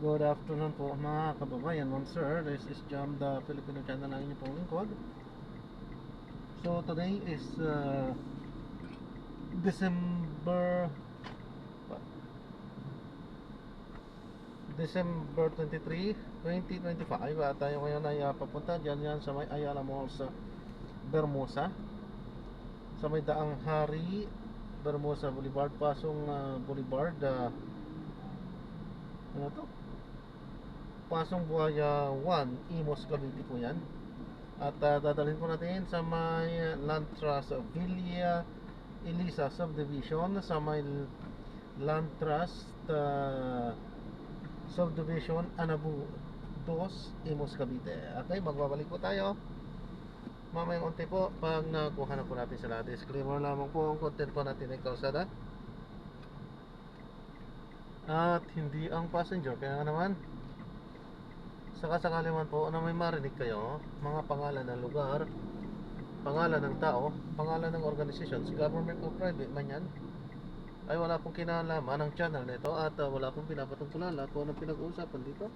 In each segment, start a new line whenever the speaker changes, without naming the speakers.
Good afternoon po mga kababayan, ma'am sir. This is Jam, the Filipino channel ng inyong pong lingkod. So today is December December 23, 2025 at tayo ngayon ay papunta dyan sa may Ayala Mall sa Bermosa, sa may Daang Hari, Bermosa Boulevard, Pasong Boulevard, ano to? Pasong Buhaya 1, Imos, Cavite po yan. At dadalhin po natin sa may Land Trust Villa Elisa Subdivision, sa may Land Trust Subdivision Anabu 2, Imos, Cavite. Okay, magbabalik po tayo mamayang unti po pag nakuha na po natin sa lahat. Disclaimer lamang po, ang content po natin ay kalsada at hindi ang passenger. Kaya nga naman, sakasakali man po na may marinig kayo mga pangalan ng lugar, pangalan ng tao, pangalan ng organisasyon, si government o private man yan, ay wala pong kinalaman ng channel nito at wala pong pinapatungkulan. Lahat po ng pinag-uusapan dito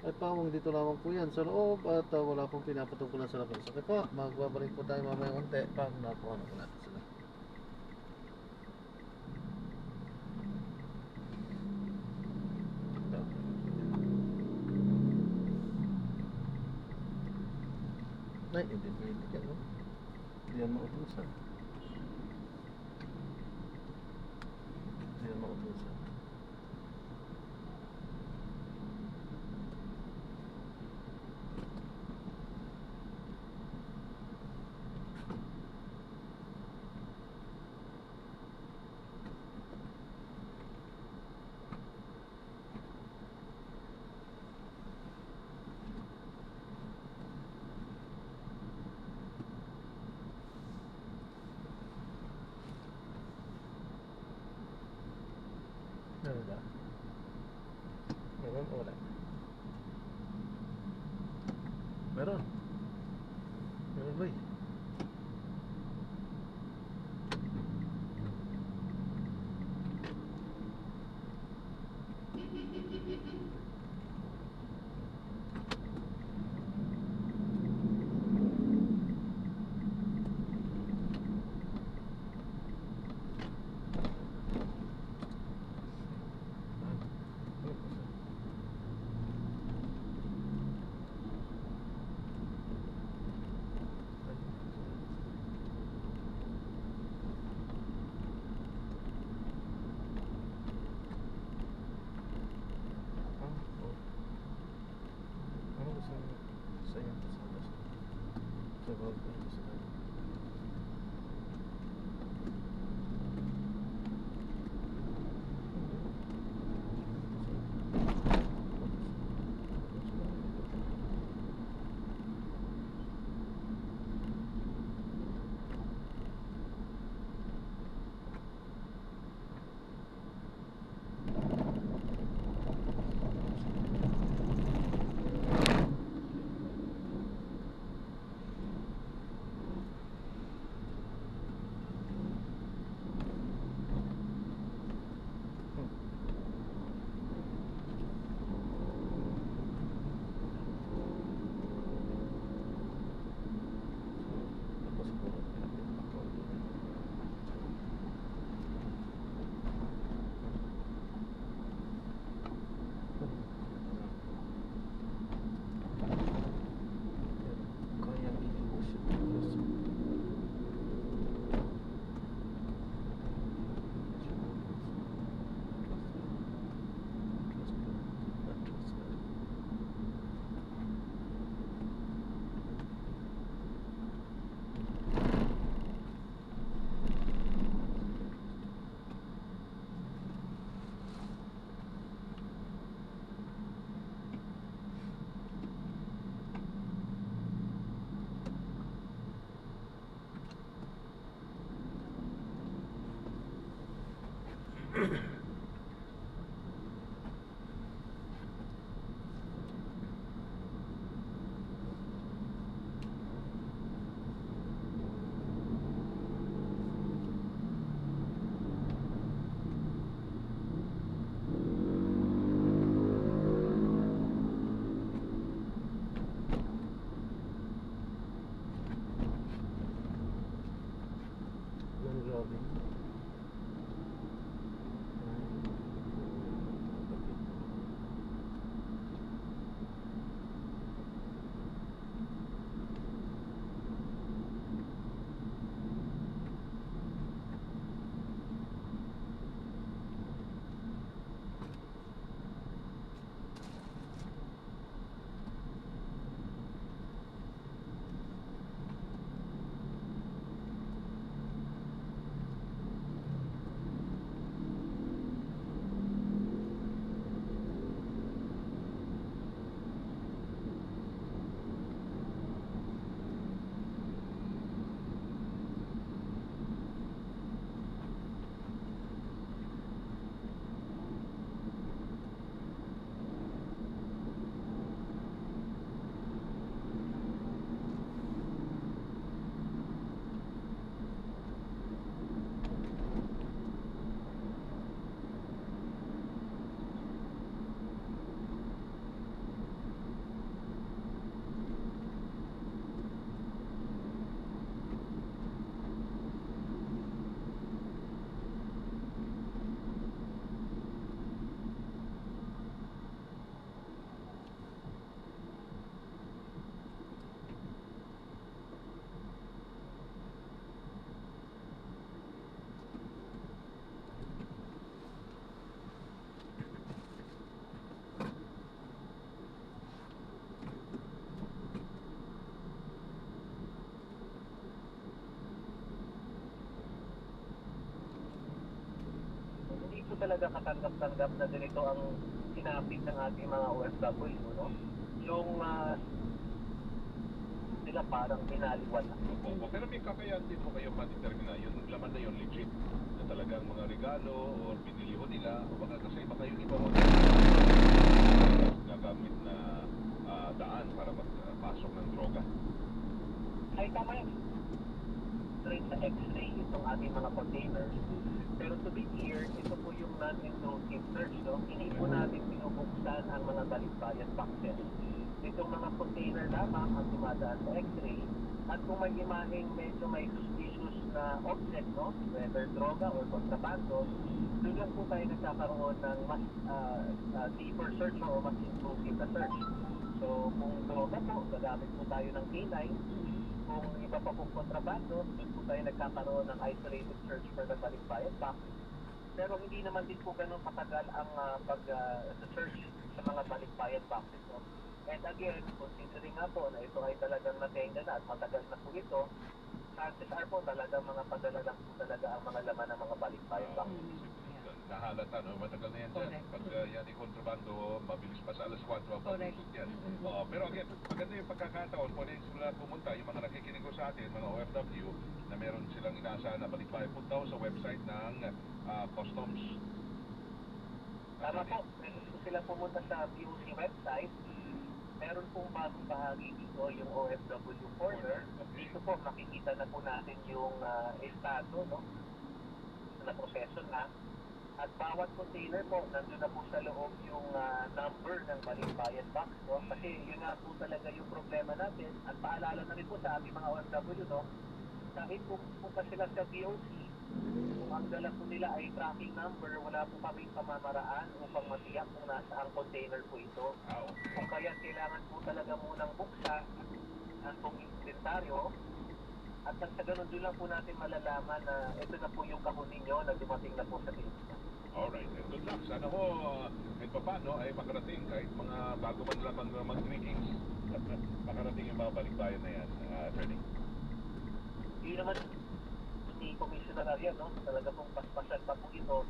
ay pawang dito lamang po yan sa loob at wala pong pinapatungkulan sa labas. Okay po, magbabalik po tayo mamaya unti pag nakuha na po natin sila. Ay, hindi pwede yan, no? Hindi yan mautusan. Hindi yan mautusan. Meron ba? Meron o wala? Meron. Meron ba eh? Ano gusto mo? Sa'yo sa bawal ko yung gusto mo. kumbaga katanggap-tanggap na ganito ang sinapit ng ating mga OFW, no? Yung sila parang binaliwan na.
Opo, pero may kakayahan din po kayo ma-determine yung laman na yun legit na talagang mga regalo o binili ho nila o baka kasi baka yung iba mo gagamit na daan para magpasok ng droga.
Ay, tama yan. Straight sa X-ray itong ating mga containers. Pero to be clear, ito po yung non-intrusive search, no? Hindi po natin pinubuksan ang mga balikbayan boxes. Itong mga container lamang ang dumadaan sa X-ray. At kung may imaheng medyo may suspicious na object, no? Whether droga or kontrabando, doon lang po tayo nagkakaroon ng mas deeper search o mas intrusive na search. So, kung droga po, gagamit po tayo ng K9. Kung iba pa pong kontrabando, doon po tayo nagkakaroon ng isolated search for the balikbayan box. Pero hindi naman din po ganun katagal ang pag-search sa mga balikbayan boxes. No? And again, considering nga po na ito ay talagang natenga na at matagal na po ito, chances are po talagang mga padala lang po talaga ang mga laman ng mga balikbayan boxes.
Nahalata, no? Matagal na yan dyan. Pag yan ay kontrabando, mabilis pa sa alas 4 ang paglusot yan. Pero again, maganda yung pagkakataon kung ano yung simula pumunta, yung mga nakikinig ko sa atin, mga OFW, na meron silang inaasahan na balikbayan, punta ko sa website ng Customs.
Tama po, meron po sila pumunta sa BOC website. Meron pong bagong bahagi dito, yung OFW Corner. Dito po makikita na po natin yung estado, no? Na proseso na. At bawat container po, nandun na po sa loob yung number ng balikbayan box, no? Kasi yun nga po talaga yung problema natin. At paalala na rin po sa ating mga OFW, no? Kahit kung pa sila sa BOC, kung ang dala po nila ay tracking number, wala po kaming pamamaraan upang matiyak kung nasa ang container po ito. Kung kaya kailangan po talaga munang buksan ang pong inventaryo. At sa ganun, doon lang po natin malalaman na ito na po yung kahon ninyo na dumating na po sa tinta.
Alright, good luck. Sana ho, kahit pa paano ay makarating kahit mga bago man lamang mag-drinkings, makarating yung mga balikbayan na yan, attorney.
Hindi naman ni Commissioner Ariel, no? Talaga pong paspasan pa po ito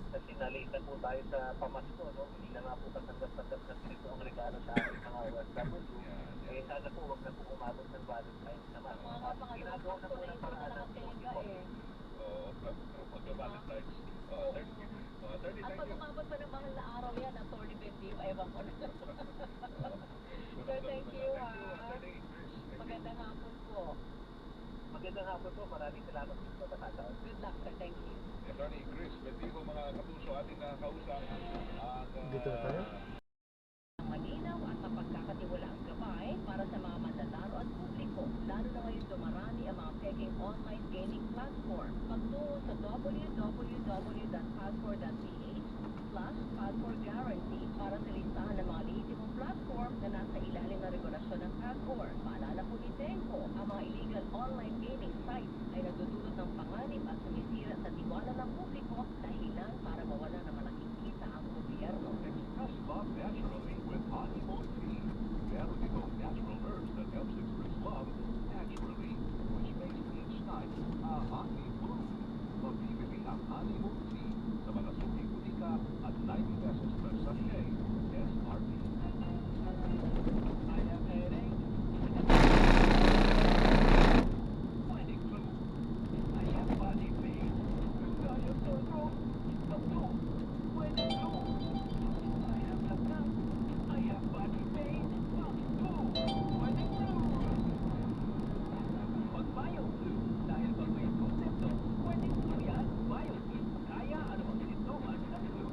kasi nalate na po tayo sa pamasko, no? Hindi na nga po katanggap-tanggap na ito ang regalo sa ating mga OFW. Eh, sana po huwag na po umabot ng Valentine's naman. Ginagawa na po ng paraan ng
Oo, mag-Valentine's. Attorney,
At
thank
pag
you.
umabot pa ng mahal na araw yan, Attorney Bendio, ewan ko na. Sir, thank you, ha. Magandang hapon po.
Magandang hapon po. Maraming salamat po sa pagkakataon.
Good luck, sir. Thank you.
Attorney Chris Bendigo, mga kapuso, ating nakakausap.
Dito na tayo?
Malinaw at mapagkakatiwalaang gabay para sa mga manlalaro at publiko, lalo na ngayon dumarami ang mga peking online gaming platform. Magtungo sa www.passport.ph/passport-guarantee para sa listahan ng mga lehitimong platform na nasa ilalim ng regulasyon ng PASPOR. Paalala po ni Tenko, ang mga illegal online gaming sites ay nagdudulot ng panganib at sumisira sa tiwala ng publiko, dahilan para mawala ng malaking kita ang gobyerno.
Express love naturally with Honeymoon Tea. Meron itong natural herbs that helps express love naturally, which makes each night a honeymoon. Mabibili ang Honeymoon Tea sa mga suking butika at 90 pesos per sachet. SRP. I have headache. Finding flu. I have body pain. I have sore throat. The flu. Finding flu. I have the cough. I have body pain. Flu. Finding flu. Pag mild flu, dahil pag may flu symptoms, pwedeng flu yan. Mild flu. Kaya ano bang sintomas ng flu?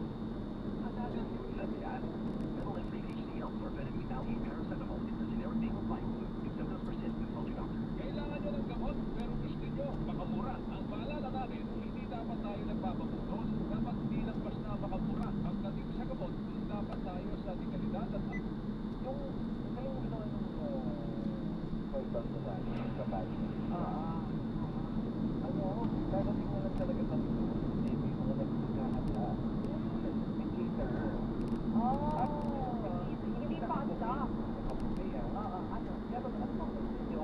Hatagan flu lang yan. Ritalin HCl or Benadryl paracetamol is the generic name of mild flu. If symptoms persist, consult your doctor. Kailangan nyo ng gamot, pero gusto nyo makamura. Ang paalala namin, hindi dapat tayo nagpapapunos. Dapat hindi lang basta makamura. Ang dating sa gamot, dapat tayo sa dekalidad at
Yung ginawa ng call sa kapal. Dadating na lang talaga sa hindi mo na nagkakahat na. Indicator.
Hindi pa ang stop.
Ano? Pero ano ba ninyo?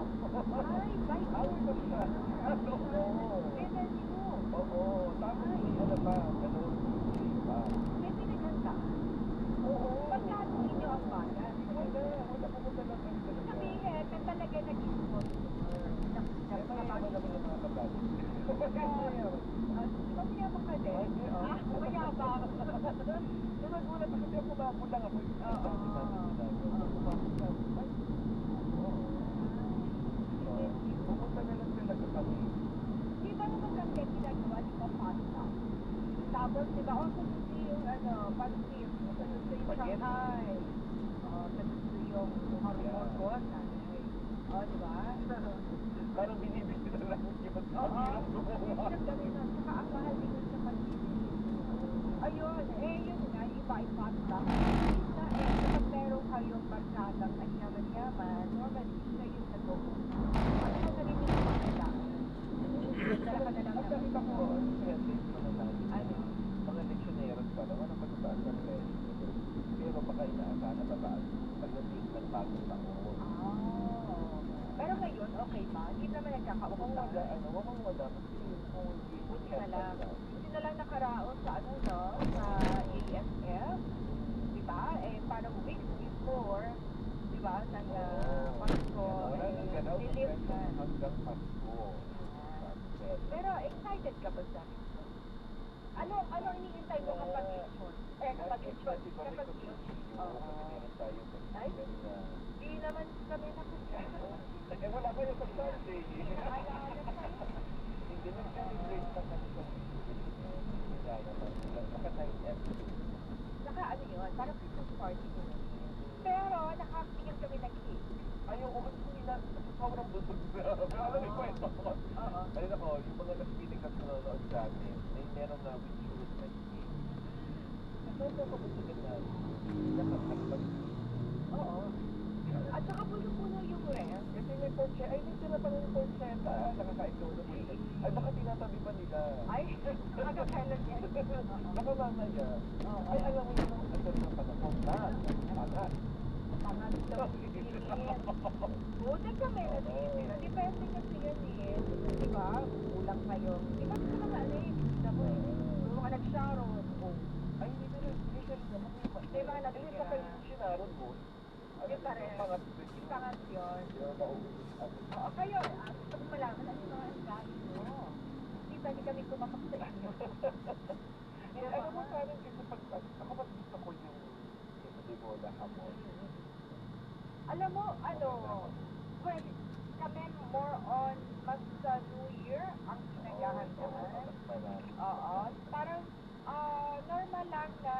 Ay, bye.
Ano ba siya? Ano? Oo, tapos ano pa, ganun.
Ganun. Di ba mayabang ka din? Mayabang.
Nagulat ako kasi pumapon lang ako.
Oo.
Pumunta na lang talaga kami.
Di ba naman kami ginagawa, di ba, pasta? Tapos, di ba, kasi yung, pancit, kasi yung Shanghai. Kasi yung harmon, di ba?
Parang binibigyan na lang yung iba't
Oo.
gumawa.
Saka ang mahal din yung sa pancit. Ayun, yun nga, yung iba ay pasta. Isa, kapag meron kayong barkadang ay yaman-yaman, normally, sila yung nag-go. Ano mo narinig mo ba nila? Dala ka na lang
At nakita ko, message mo naman.
Ano?
Mga leksyoneros pa naman ang matataas ng presyo. Pero baka inaasahan na tataas pagdating ng bagong taon.
Pero ngayon, okay ba? Hindi naman nagkakaupang
Mukhang wala. Kasi kung hindi mo
Buti na lang. Buti na lang nakaraos sa sa ASF. Di ba? Parang weeks before, di ba, ng Pasko, nilift na.
Hanggang Pasko.
Pero excited ka ba sa picture? Ano iniintay mo kapag picture? Kapag picture. Kapag picture. Ay, di naman kami nakasya.
Wala kayo sa Sunday.
Nakalaga kayo.
Hindi nag-celebrate pa kami sa Naka-9M.
Ano yun? Parang Christmas party yun. Pero nakatingin kami ng cake.
Ayoko kasi nila sobrang busog na. Alam mo kwento ko.
Oo.
Ayun ako, yung mga nakikinig at nanonood sa amin, meron na with churros na cake. Sobrang pabusugan na. Nakakapag.
Oo. At saka puno-puno yung ref.
Kasi may porchetta. Ay, may tira pa ng porchetta. Nakakain ko na porchetta. Ay, baka tinatabi pa nila.
Ay, magkakailan yan.
Baka mamaya.
Oo.
Ay, alam mo yun ang asal ng panahon na. Pangat.
Pangat daw. Buti kami na tinitira. Depende kasi yun di ba? Kulang kayo. Di ba sa mga gusto mo yung mga nag-sharon.
Ay, hindi na rin. Usually naman yung
Di ba
Hindi
natitira?
pa kayo sinaron mo.
Di pa rin.
Pangat.
Pangat yun.
Yung mauubos ako.
Oo, kayo, gusto ko malaman ano yung mga angkahin mo. Di ba hindi kami kumapak sa inyo?
Alam mo sa amin kasi pag ako mas gusto ko yung hindi mo na hapon.
Alam mo, well, kami more on mas sa New Year ang pinaghahandaman. Oo. Parang, normal lang na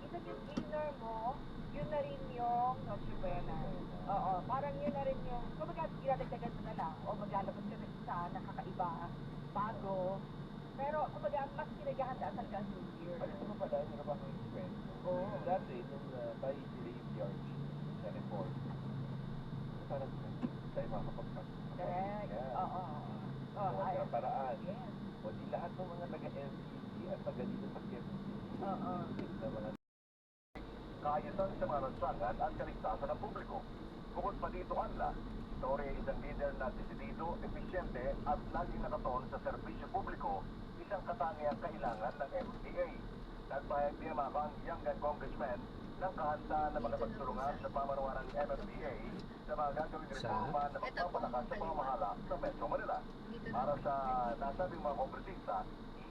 isa yung dinner mo, yun na rin yung Noche Buena. Oo. Parang yun na rin yung, kumbaga, ginadagdagan mo na lang, o maglalabas ka na isa, nakakaiba, bago. Pero, kumbaga, mas pinaghahandaan talaga ang New Year.
Alam mo pala, yun na ba ang friend?
Oo.
Dati, nung by graveyard sa report, parang tayo makakapagpasok.
Correct. Oo.
Mga paraan.
Yes.
O di lahat ng mga taga-MCC at taga dito sa Quezon City.
Oo.
Na mga
kaayusan sa mga lansangan at kaligtasan ng publiko. Bukod pa dito, Anla, Torre ay isang leader na desidido, episyente at laging nakatoon sa serbisyo publiko, isang katangiang kailangan ng MPA. Nagpahayag din ang Yangan Congressman ng kahandaan na makapagtulungan sa pamanuan ng MMDA sa mga gagawing reforma na magpapalakas sa pamamahala sa Metro Manila. Para sa nasabing mga kongresista,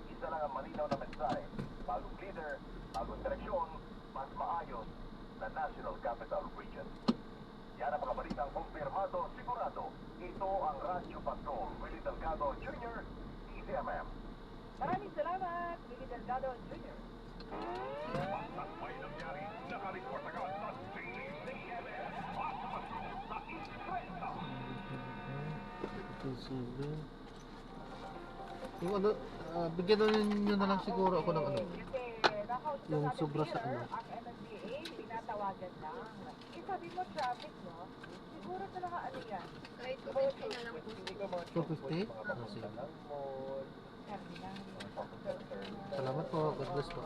isa lang ang malinaw na mensahe. Bagong leader, bagong direksyon, mas maayos na National Capital Region. Yan ang mga balitang kumpirmado, sigurado. Ito ang Radyo Patrol, Willie Delgado Jr., DZMM.
Maraming salamat, Willie Delgado Jr.
Basta may nangyari, naka-report agad sa DZMM. Basta sa Istreta.
Yung bigyan na nyo na lang siguro ako ng
Kasi nakausap
yung
natin
sobra sa
here, ang MMDA, tinatawagan lang. Sabi mo traffic, no? Siguro talaga yan?
Kahit 250 na lang po.
hindi ka mga
250?
mga papunta ng mall,
Terminal.
papunta ng terminal.
Salamat po. God bless po.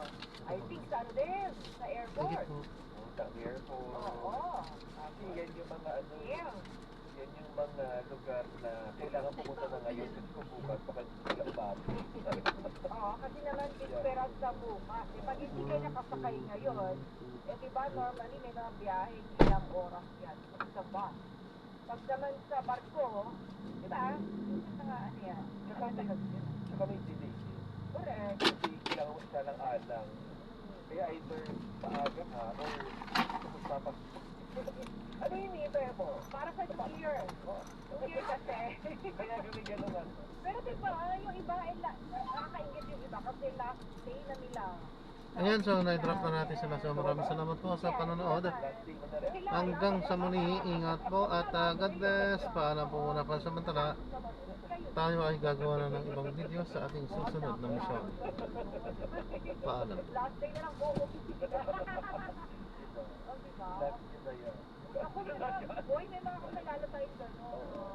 I think sa din, sa
Sige
airport.
po.
Sa airport.
Oo.
Kasi yan yung mga
Yeah.
yan yung mga lugar na kailangan pumunta na ngayon kasi kung bukas baka hindi sila umabot.
Oo, kasi naman esperas sa bukas. Pag hindi ka nakasakay ngayon, di ba normally may mga biyahe, ilang oras yan. Sa bus.
Pag naman sa barko, di ba? Ano yan?
Tsaka may delay.
Correct.
Kasi kailangan mo isa ng alang. Kaya either paaga ka or magpapas. Ano yung hinihintay mo?
Para sa New Year. New Year kasi.
Kaya gano'n ano.
Pero di ba, yung iba, nakakaingit yung iba kasi last day na nila.
Ayan, so na-drop na natin sila. So maraming salamat po sa panonood.
Last day mo na rin.
Hanggang sa muli, ingat po at God bless. Paalam po muna pansamantala. Tayo ay gagawa na ng ibang video sa ating susunod na misyon. Paalam.
Last day na lang buo. Oh, diba?
Last day na yan.
Ako, boy, may mga kakilala tayong gano'n.